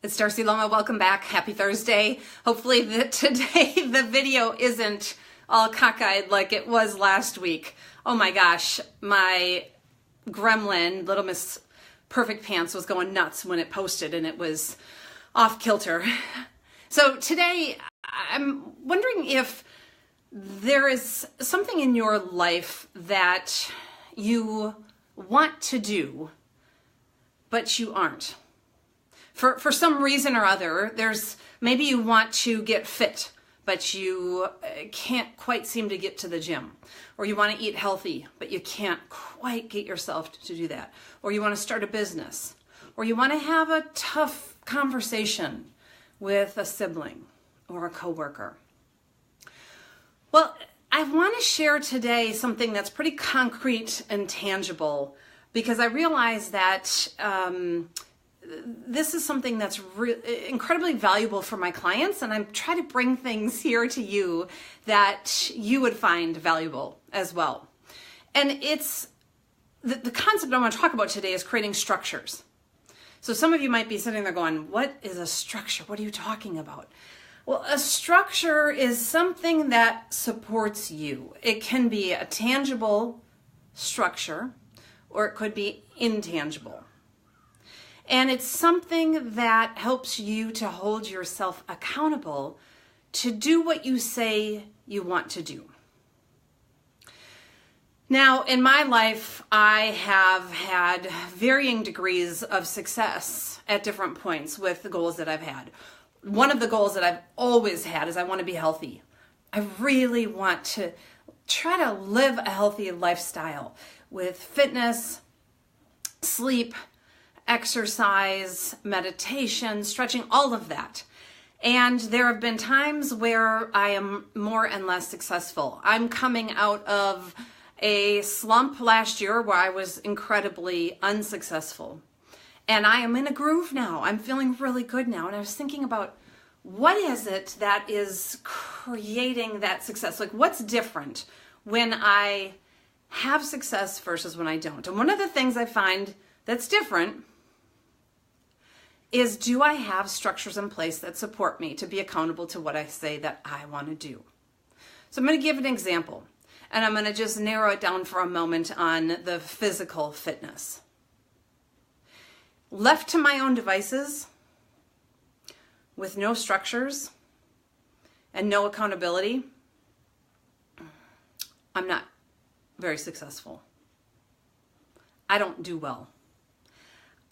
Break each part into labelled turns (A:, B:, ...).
A: It's Darcy Loma. Welcome back. Happy Thursday. Hopefully today the video isn't all cockeyed like it was last week. Oh my gosh, my gremlin, Little Miss Perfect Pants, was going nuts when it posted and it was off kilter. So today I'm wondering if there is something in your life that you want to do, but you aren't. For some reason or other, maybe you want to get fit, but you can't quite seem to get to the gym. Or you want to eat healthy, but you can't quite get yourself to do that. Or you want to start a business. Or you want to have a tough conversation with a sibling or a coworker. Well, I want to share today something that's pretty concrete and tangible, because I realize that this is something that's incredibly valuable for my clients, and I'm trying to bring things here to you that you would find valuable as well. And it's the concept I want to talk about today is creating structures. So some of you might be sitting there going, what is a structure? What are you talking about? Well, a structure is something that supports you. It can be a tangible structure, or it could be intangible. And it's something that helps you to hold yourself accountable to do what you say you want to do. Now, in my life, I have had varying degrees of success at different points with the goals that I've had. One of the goals that I've always had is I want to be healthy. I really want to try to live a healthy lifestyle with fitness, sleep, exercise, meditation, stretching, all of that. And there have been times where I am more and less successful. I'm coming out of a slump last year where I was incredibly unsuccessful. And I am in a groove now. I'm feeling really good now. And I was thinking about, what is it that is creating that success? Like, what's different when I have success versus when I don't? And one of the things I find that's different is, do I have structures in place that support me to be accountable to what I say that I want to do? So I'm going to give an example, and I'm going to just narrow it down for a moment on the physical fitness. Left to my own devices, with no structures and no accountability, I'm not very successful. I don't do well.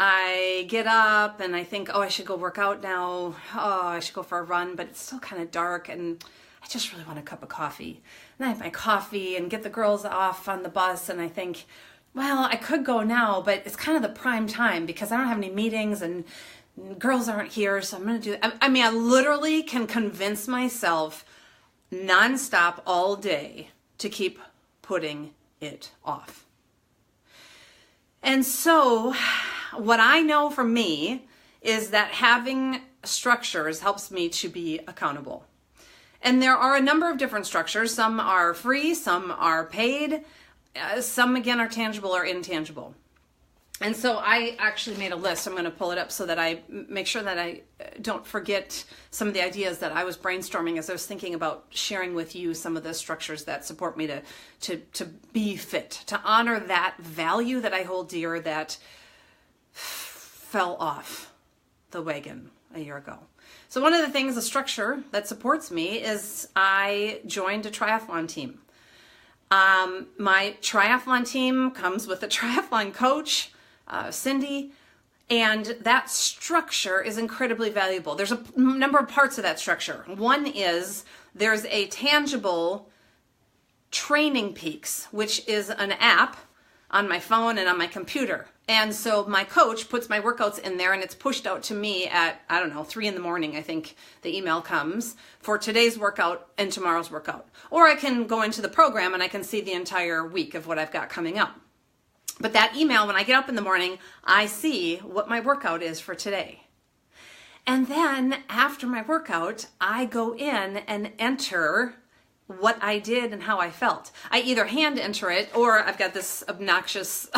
A: I get up and I think, oh, I should go work out now. Oh, I should go for a run, but it's still kind of dark and I just really want a cup of coffee. And I have my coffee and get the girls off on the bus, and I think, well, I could go now, but it's kind of the prime time because I don't have any meetings and girls aren't here, so I'm going to do it. I mean, I literally can convince myself nonstop all day to keep putting it off. And so what I know for me is that having structures helps me to be accountable. And there are a number of different structures. Some are free, some are paid, some again are tangible or intangible. And so I actually made a list. I'm going to pull it up so that I make sure that I don't forget some of the ideas that I was brainstorming as I was thinking about sharing with you some of the structures that support me to be fit, to honor that value that I hold dear that fell off the wagon a year ago. So one of the things, a structure that supports me, is I joined a triathlon team. My triathlon team comes with a triathlon coach, Cindy, and that structure is incredibly valuable. There's a number of parts of that structure. One is there's a tangible Training Peaks, which is an app on my phone and on my computer. And so my coach puts my workouts in there and it's pushed out to me at, 3 a.m, I think the email comes for today's workout and tomorrow's workout. Or I can go into the program and I can see the entire week of what I've got coming up. But that email, when I get up in the morning, I see what my workout is for today. And then after my workout, I go in and enter what I did and how I felt. I either hand enter it, or I've got this obnoxious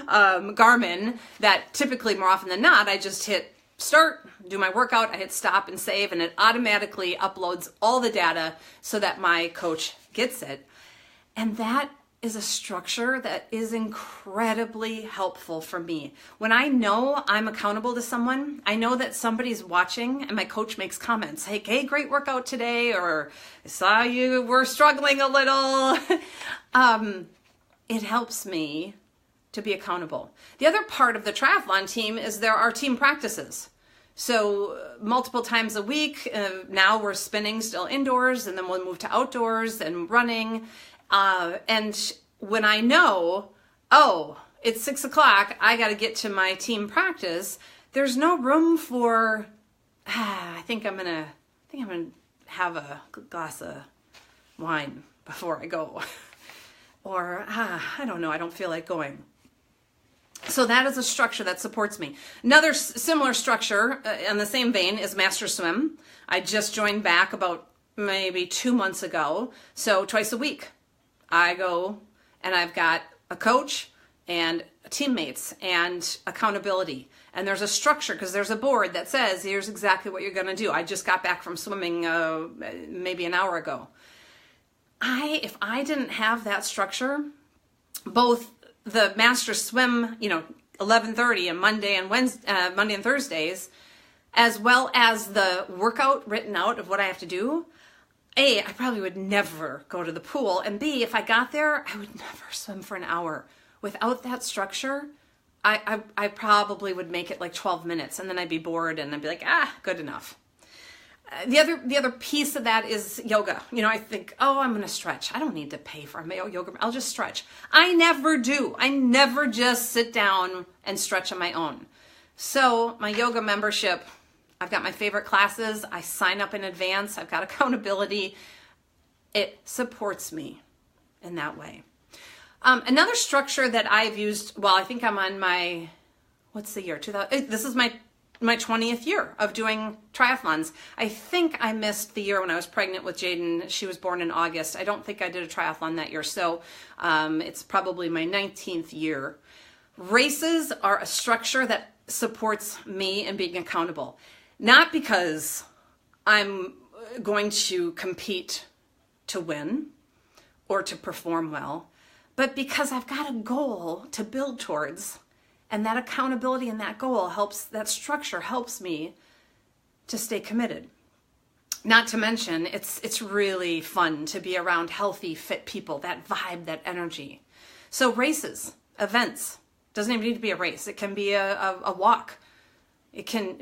A: Garmin that typically, more often than not, I just hit start, do my workout, I hit stop and save, and it automatically uploads all the data so that my coach gets it. And that is a structure that is incredibly helpful for me. When I know I'm accountable to someone, I know that somebody's watching and my coach makes comments like, hey, great workout today, or I saw you were struggling a little. It helps me to be accountable. The other part of the triathlon team is there are team practices. So multiple times a week, now we're spinning still indoors, and then we'll move to outdoors and running. And when I know, oh, it's 6 o'clock, I got to get to my team practice, there's no room for, I think I'm going to have a glass of wine before I go. Or, I don't know, I don't feel like going. So that is a structure that supports me. Another similar structure in the same vein is Master Swim. I just joined back about maybe 2 months ago. So twice a week I go, and I've got a coach and teammates and accountability. And there's a structure because there's a board that says, here's exactly what you're going to do. I just got back from swimming maybe an hour ago. If I didn't have that structure, both the Master Swim, 11:30 and Monday and Thursdays, as well as the workout written out of what I have to do, A, I probably would never go to the pool, and B, if I got there, I would never swim for an hour. Without that structure, I probably would make it like 12 minutes, and then I'd be bored, and I'd be like, good enough. The other piece of that is yoga. I think, I'm going to stretch. I don't need to pay for a yoga. I'll just stretch. I never do. I never just sit down and stretch on my own. So my yoga membership, I've got my favorite classes. I sign up in advance. I've got accountability. It supports me in that way. Another structure that I've used, I think I'm on my, what's the year? This is my 20th year of doing triathlons. I think I missed the year when I was pregnant with Jaden. She was born in August. I don't think I did a triathlon that year. So it's probably my 19th year. Races are a structure that supports me in being accountable. Not because I'm going to compete to win or to perform well, but because I've got a goal to build towards. And that accountability and that goal that structure helps me to stay committed. Not to mention, it's really fun to be around healthy, fit people, that vibe, that energy. So races, events, doesn't even need to be a race. It can be a walk. It can,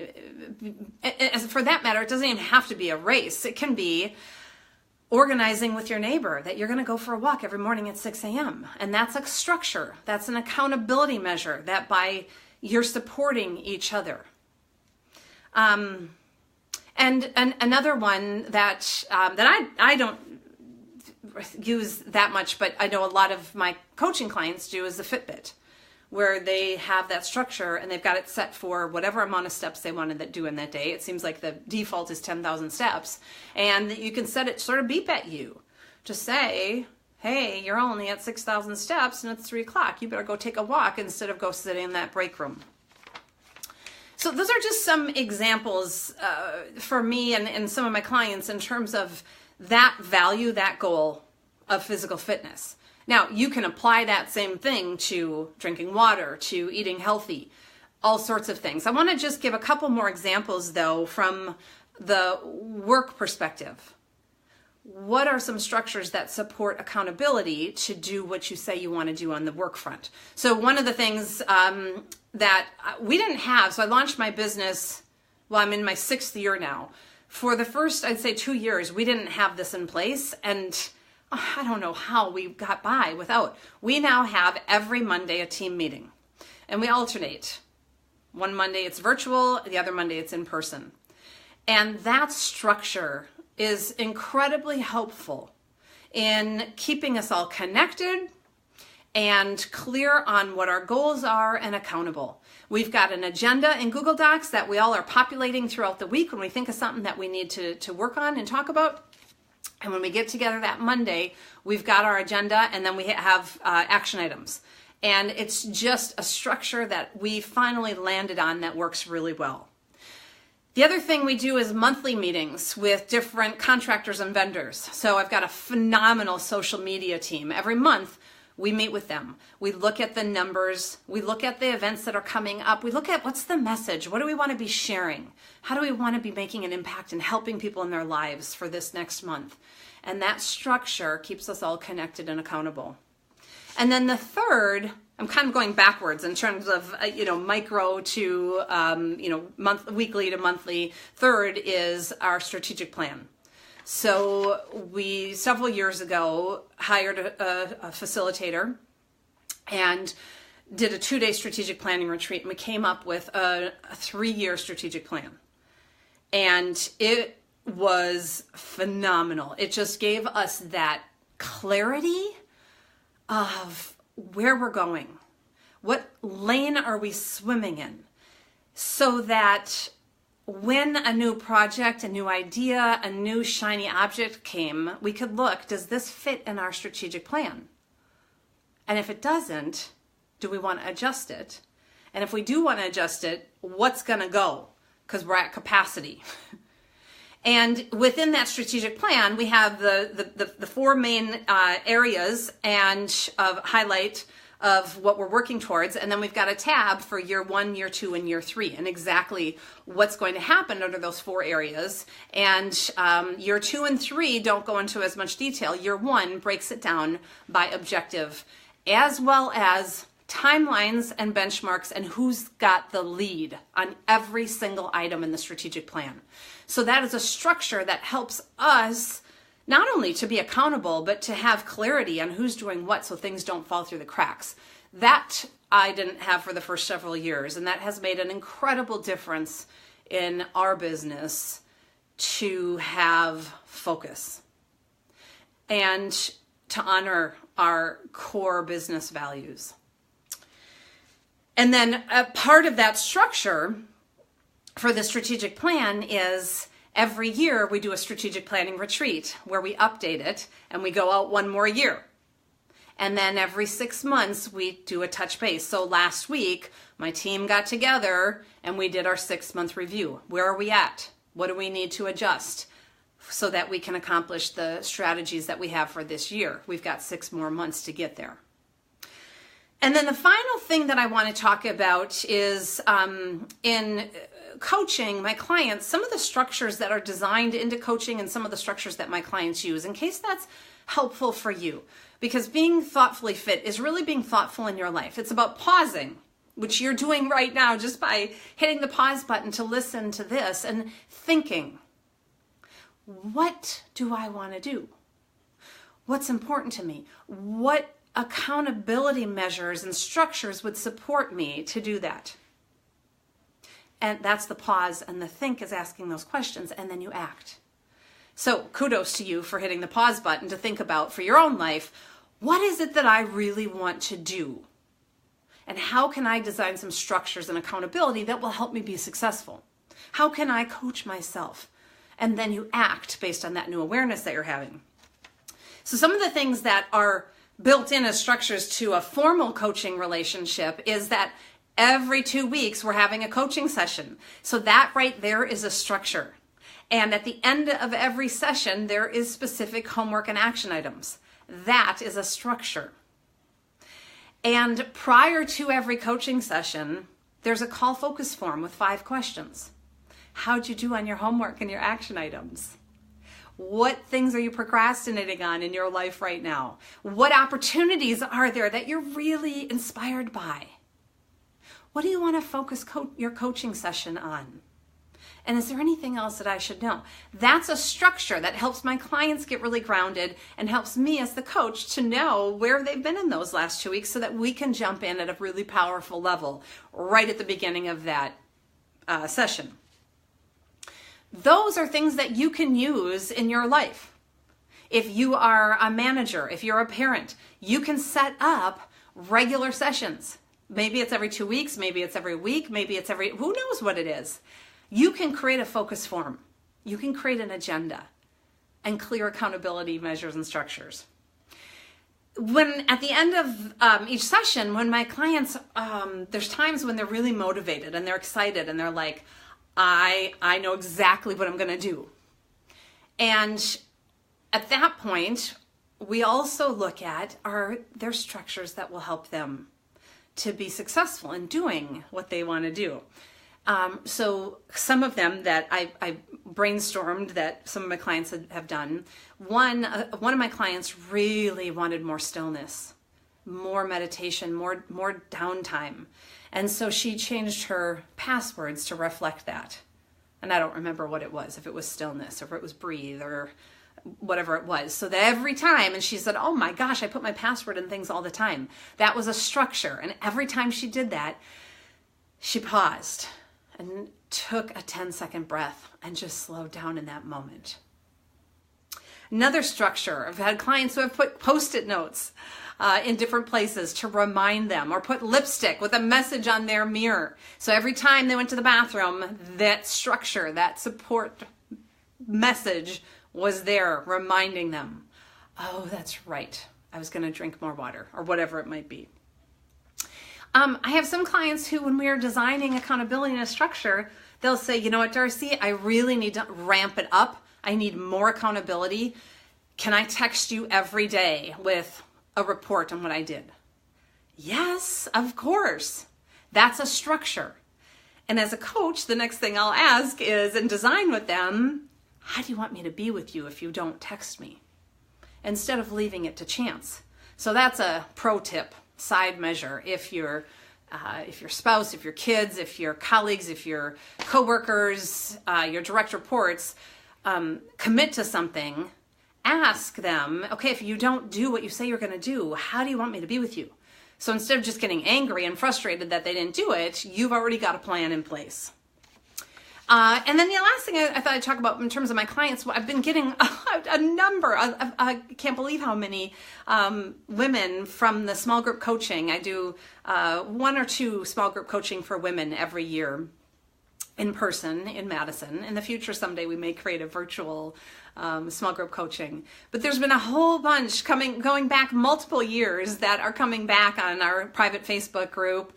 A: for that matter, it doesn't even have to be a race. It can be organizing with your neighbor that you're going to go for a walk every morning at 6 a.m. And that's a structure. That's an accountability measure that by you're supporting each other. And another one that I don't use that much, but I know a lot of my coaching clients do, is the Fitbit, where they have that structure and they've got it set for whatever amount of steps they wanted to do in that day. It seems like the default is 10,000 steps. And you can set it sort of beep at you to say, hey, you're only at 6,000 steps and it's 3 o'clock. You better go take a walk instead of go sit in that break room. So those are just some examples for me and some of my clients in terms of that value, that goal of physical fitness. Now, you can apply that same thing to drinking water, to eating healthy, all sorts of things. I want to just give a couple more examples, though, from the work perspective. What are some structures that support accountability to do what you say you want to do on the work front? So one of the things that we didn't have, so I launched my business, I'm in my 6th year now. For the first, I'd say 2 years, we didn't have this in place, and I don't know how we got by without. We now have every Monday a team meeting, and we alternate. One Monday it's virtual, the other Monday it's in person. And that structure is incredibly helpful in keeping us all connected and clear on what our goals are and accountable. We've got an agenda in Google Docs that we all are populating throughout the week when we think of something that we need to work on and talk about. And when we get together that Monday, we've got our agenda, and then we have action items. And it's just a structure that we finally landed on that works really well. The other thing we do is monthly meetings with different contractors and vendors. So I've got a phenomenal social media team. Every month we meet with them. We look at the numbers. We look at the events that are coming up. We look at what's the message? What do we want to be sharing? How do we want to be making an impact and helping people in their lives for this next month? And that structure keeps us all connected and accountable. And then the third, I'm kind of going backwards in terms of, micro to, weekly to monthly. Third is our strategic plan. So we, several years ago, hired a facilitator and did a 2-day strategic planning retreat. And we came up with a 3-year strategic plan. And it was phenomenal. It just gave us that clarity of where we're going. What lane are we swimming in? So that when a new project, a new idea, a new shiny object came, we could look, does this fit in our strategic plan? And if it doesn't, do we want to adjust it? And if we do want to adjust it, what's going to go? Because we're at capacity. And within that strategic plan, we have the 4 main areas and of highlight of what we're working towards. And then we've got a tab for year 1, year 2, and year 3, and exactly what's going to happen under those 4 areas. And year 2 and 3 don't go into as much detail. Year 1 breaks it down by objective, as well as timelines and benchmarks and who's got the lead on every single item in the strategic plan. So that is a structure that helps us not only to be accountable, but to have clarity on who's doing what so things don't fall through the cracks. That I didn't have for the first several years, and that has made an incredible difference in our business to have focus and to honor our core business values. And then a part of that structure for the strategic plan is every year we do a strategic planning retreat where we update it and we go out 1 more year. And then every 6 months we do a touch base. So last week my team got together and we did our 6-month review. Where are we at? What do we need to adjust so that we can accomplish the strategies that we have for this year? We've got 6 more months to get there. And then the final thing that I want to talk about is in coaching my clients, some of the structures that are designed into coaching and some of the structures that my clients use, in case that's helpful for you. Because being thoughtfully fit is really being thoughtful in your life. It's about pausing, which you're doing right now just by hitting the pause button to listen to this and thinking, what do I want to do? What's important to me? What accountability measures and structures would support me to do that? And that's the pause, and the think is asking those questions, and then you act. So kudos to you for hitting the pause button to think about for your own life, what is it that I really want to do? And how can I design some structures and accountability that will help me be successful? How can I coach myself? And then you act based on that new awareness that you're having. So some of the things that are built in as structures to a formal coaching relationship is that every 2 weeks we're having a coaching session. So that right there is a structure. And at the end of every session, there is specific homework and action items. That is a structure. And prior to every coaching session, there's a call focus form with 5 questions. How'd you do on your homework and your action items? What things are you procrastinating on in your life right now? What opportunities are there that you're really inspired by? What do you want to focus your coaching session on? And is there anything else that I should know? That's a structure that helps my clients get really grounded and helps me as the coach to know where they've been in those last 2 weeks so that we can jump in at a really powerful level right at the beginning of that session. Those are things that you can use in your life. If you are a manager, if you're a parent, you can set up regular sessions. Maybe it's every 2 weeks, maybe it's every week, maybe it's who knows what it is. You can create a focus form. You can create an agenda and clear accountability measures and structures. When at the end of each session, when my clients, there's times when they're really motivated and they're excited and they're like, I know exactly what I'm going to do. And at that point, we also look at, are there structures that will help them to be successful in doing what they want to do? So some of them that I brainstormed that some of my clients have done. One of my clients really wanted more stillness, more meditation, more downtime. And so she changed her passwords to reflect that. And I don't remember what it was, if it was stillness or if it was breathe or whatever it was. So that every time, and she said, oh my gosh, I put my password in things all the time. That was a structure. And every time she did that, she paused and took a 10-second breath and just slowed down in that moment. Another structure, I've had clients who have put Post-it notes in different places to remind them, or put lipstick with a message on their mirror. So every time they went to the bathroom, that structure, that support message was there reminding them, oh, that's right, I was going to drink more water, or whatever it might be. I have some clients who, when we are designing accountability in a structure, they'll say, you know what, Darcy, I really need to ramp it up. I need more accountability. Can I text you every day with a report on what I did? Yes, of course. That's a structure. And as a coach, the next thing I'll ask is, and design with them, how do you want me to be with you if you don't text me? Instead of leaving it to chance. So that's a pro tip, side measure. If your spouse, if your kids, if your colleagues, if your coworkers, your direct reports commit to something, ask them, okay, if you don't do what you say you're going to do, how do you want me to be with you? So instead of just getting angry and frustrated that they didn't do it, you've already got a plan in place. And then the last thing I thought I'd talk about in terms of my clients, I've been getting a number, I can't believe how many women from the small group coaching. I do 1 or 2 small group coaching for women every year in person in Madison. In the future, someday we may create a virtual small group coaching. But there's been a whole bunch going back multiple years that are coming back on our private Facebook group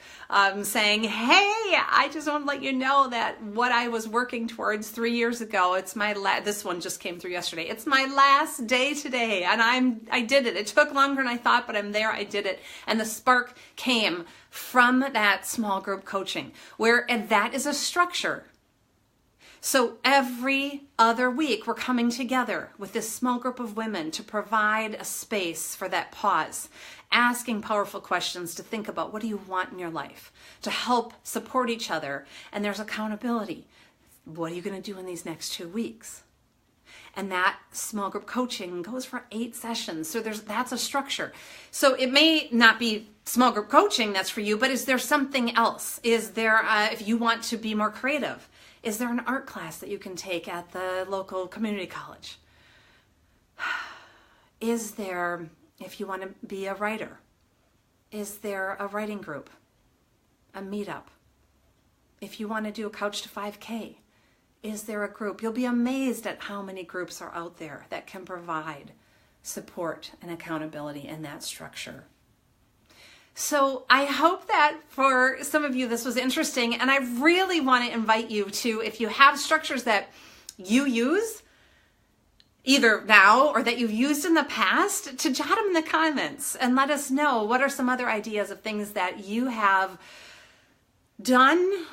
A: saying, hey, I just want to let you know that what I was working towards 3 years ago, it's my this one just came through yesterday. It's my last day today, and I did it. It took longer than I thought, but I'm there. I did it. And the spark came from that small group coaching, and that is a structure. So every other week, we're coming together with this small group of women to provide a space for that pause, asking powerful questions to think about, what do you want in your life, to help support each other. And there's accountability. What are you going to do in these next 2 weeks? And that small group coaching goes for 8 sessions. So that's a structure. So it may not be small group coaching that's for you, but is there something else? Is there, if you want to be more creative, is there an art class that you can take at the local community college? Is there, if you want to be a writer, is there a writing group, a meetup? If you want to do a Couch to 5K, is there a group? You'll be amazed at how many groups are out there that can provide support and accountability in that structure. So I hope that for some of you this was interesting, and I really want to invite you to, if you have structures that you use, either now or that you've used in the past, to jot them in the comments and let us know what are some other ideas of things that you have done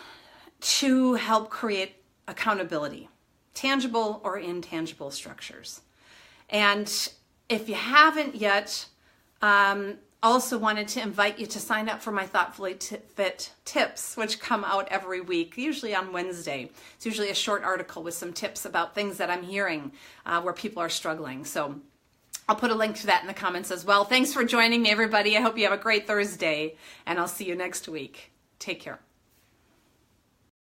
A: to help create accountability, tangible or intangible structures. And if you haven't yet, also wanted to invite you to sign up for my Thoughtfully Fit tips, which come out every week, usually on Wednesday. It's usually a short article with some tips about things that I'm hearing where people are struggling. So I'll put a link to that in the comments as well. Thanks for joining me, everybody. I hope you have a great Thursday, and I'll see you next week. Take care.